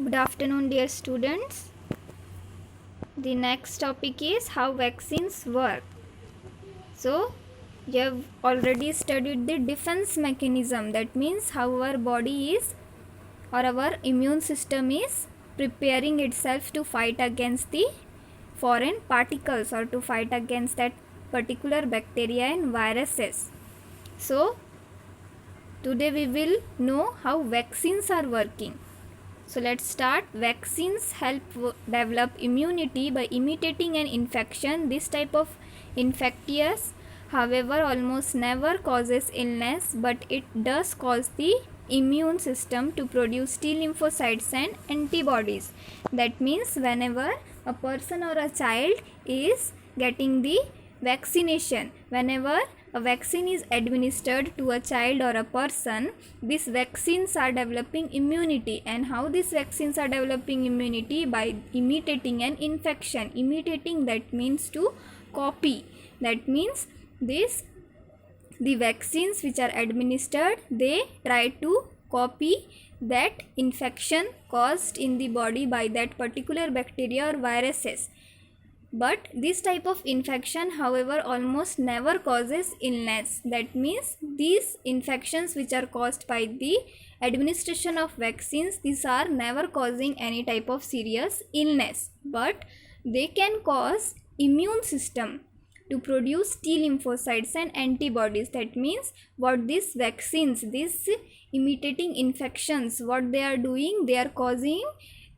Good afternoon, dear students. The next topic is how vaccines work. So, you have already studied the defense mechanism. That means how our body is or our immune system is preparing itself to fight against the foreign particles or to fight against that particular bacteria and viruses. So, today we will know how vaccines are working. So let's start. Vaccines help develop immunity by imitating an infection. This type of infectious, however, almost never causes illness, but it does cause the immune system to produce T lymphocytes and antibodies. That means whenever a person or a child is getting the vaccination, whenever a vaccine is administered to a child or a person, these vaccines are developing immunity. And how these vaccines are developing immunity? By imitating an infection. Imitating, that means to copy. That means the vaccines which are administered, they try to copy that infection caused in the body by that particular bacteria or viruses. But this type of infection, however, almost never causes illness. That means these infections which are caused by the administration of vaccines, these are never causing any type of serious illness. But they can cause immune system to produce T lymphocytes and antibodies. That means what these vaccines, these imitating infections, what they are doing, they are causing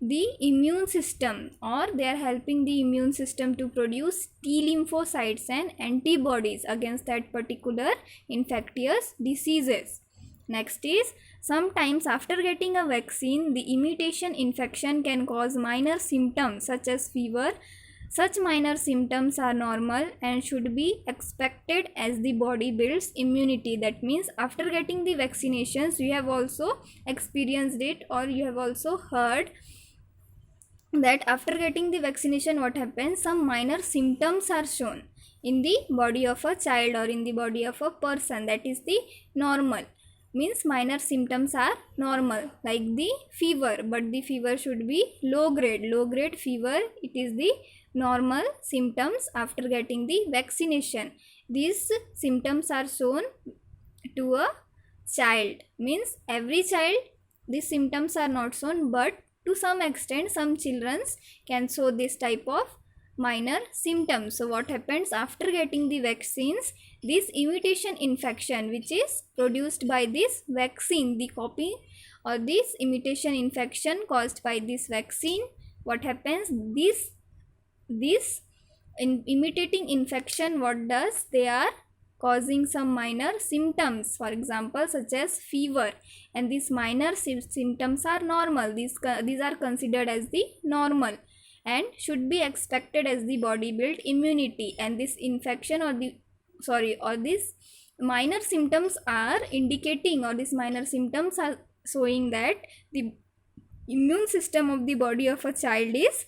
the immune system, or they are helping the immune system to produce T lymphocytes and antibodies against that particular infectious diseases. Next is, sometimes after getting a vaccine, the imitation infection can cause minor symptoms such as fever. Such minor symptoms are normal and should be expected as the body builds immunity. That means after getting the vaccinations, you have also experienced it, or you have also heard that after getting the vaccination, what happens? Some minor symptoms are shown in the body of a child or in the body of a person. That is the normal. Means minor symptoms are normal, like the fever, but the fever should be low grade fever. It is the normal symptoms after getting the vaccination. These symptoms are shown to a child. Means every child these symptoms are not shown, but to some extent some children can show this type of minor symptoms. So what happens after getting the vaccines? This imitation infection which is produced by this vaccine, the copy or this imitation infection caused by this vaccine, what happens? This imitating infection, what does? They are causing some minor symptoms, for example such as fever, and these minor symptoms are normal. These are considered as the normal and should be expected as the body built immunity. And this infection or these minor symptoms are indicating, or these minor symptoms are showing that the immune system of the body of a child is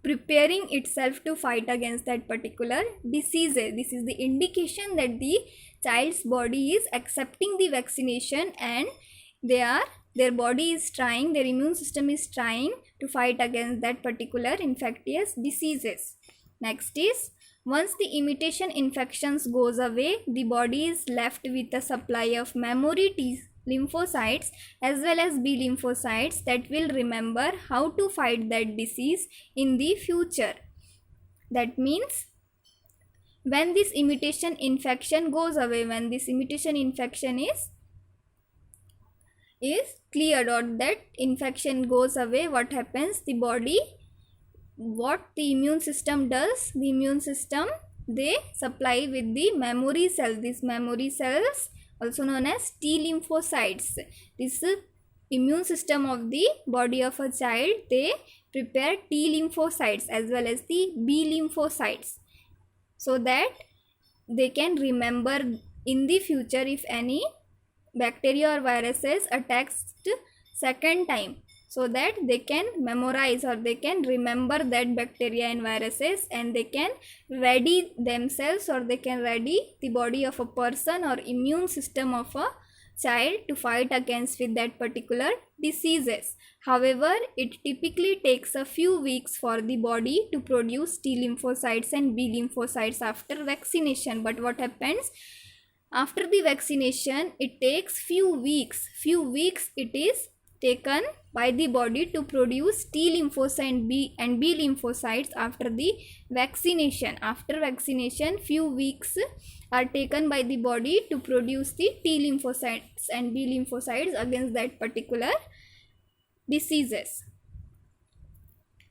preparing itself to fight against that particular disease. This is the indication that the child's body is accepting the vaccination and their body is trying, their immune system is trying to fight against that particular infectious diseases. Next is, once the imitation infections goes away, the body is left with a supply of memory T lymphocytes as well as B lymphocytes that will remember how to fight that disease in the future. That means when this imitation infection goes away, when this imitation infection is cleared or that infection goes away, what happens? The body, what the immune system does? The immune system, they supply with the memory cells. These memory cells also known as T lymphocytes. This immune system of the body of a child, they prepare T lymphocytes as well as the B lymphocytes so that they can remember in the future if any bacteria or viruses attacks second time, so that they can memorize or they can remember that bacteria and viruses, and they can ready themselves or they can ready the body of a person or immune system of a child to fight against with that particular diseases. However, it typically takes a few weeks for the body to produce T lymphocytes and B lymphocytes after vaccination. But what happens after the vaccination? It takes few weeks it is taken by the body to produce T lymphocytes and B lymphocytes after the vaccination. After vaccination, few weeks are taken by the body to produce the T lymphocytes and B lymphocytes against that particular diseases.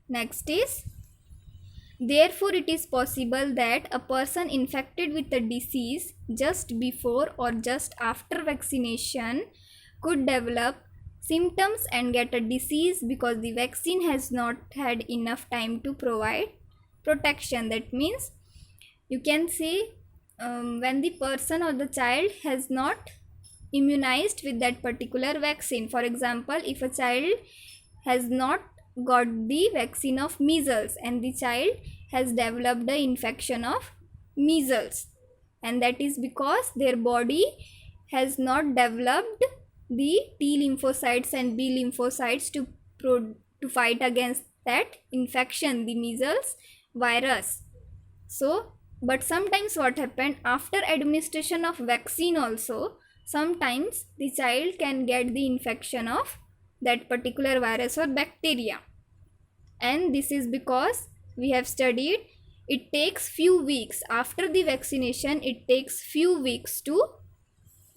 Next is, therefore it is possible that a person infected with a disease just before or just after vaccination could develop symptoms and get a disease because the vaccine has not had enough time to provide protection. That means you can say when the person or the child has not immunized with that particular vaccine. For example, if a child has not got the vaccine of measles and the child has developed the infection of measles, and that is because their body has not developed the T lymphocytes and B lymphocytes to fight against that infection, the measles virus. So, but sometimes what happened after administration of vaccine also, sometimes the child can get the infection of that particular virus or bacteria, and this is because we have studied it takes few weeks after the vaccination, it takes few weeks to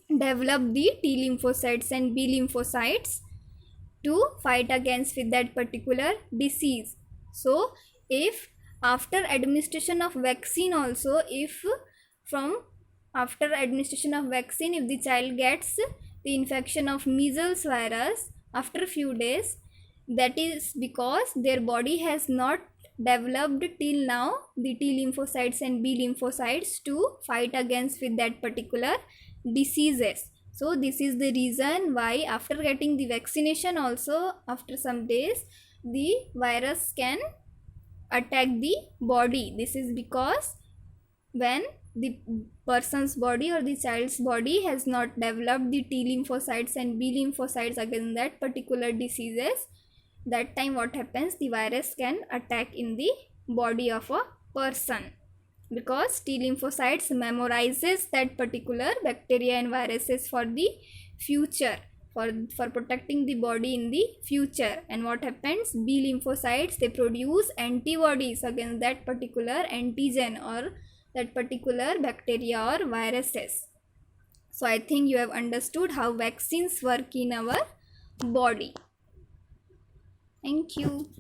develop the T lymphocytes and B lymphocytes to fight against with that particular disease. So if after administration of vaccine also, if from after administration of vaccine, if the child gets the infection of measles virus after few days, that is because their body has not developed till now the T lymphocytes and B lymphocytes to fight against with that particular diseases. So this is the reason why after getting the vaccination also, after some days, the virus can attack the body. This is because when the person's body or the child's body has not developed the T lymphocytes and B lymphocytes against that particular diseases, that time what happens, the virus can attack in the body of a person, because T lymphocytes memorizes that particular bacteria and viruses for the future, for protecting the body in the future. And what happens, B lymphocytes, they produce antibodies against that particular antigen or that particular bacteria or viruses. So I think you have understood how vaccines work in our body. Thank you.